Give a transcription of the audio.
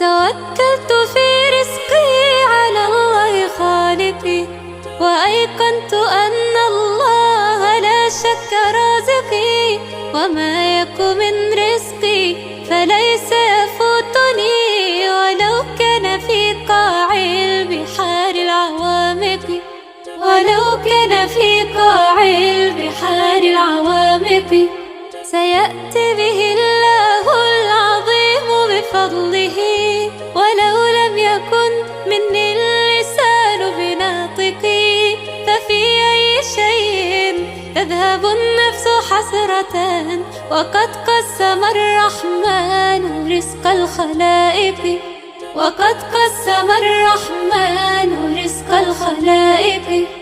توكلت في رزقي على الله خالقي، وأيقنت أن الله لا شك رازقي، وما يك من رزقي فليس يفوتني، ولو كان في قاع البحار العوامق، ولو كان في قاع البحار العوامق. سيأتي به الله العظيم بفضله، ولو لم يكن مني اللسان بناطقي، ففي أي شيء تذهب النفس حسرة، وقد قسم الرحمن رزق الخلائق، وقد قسم الرحمن رزق الخلائق.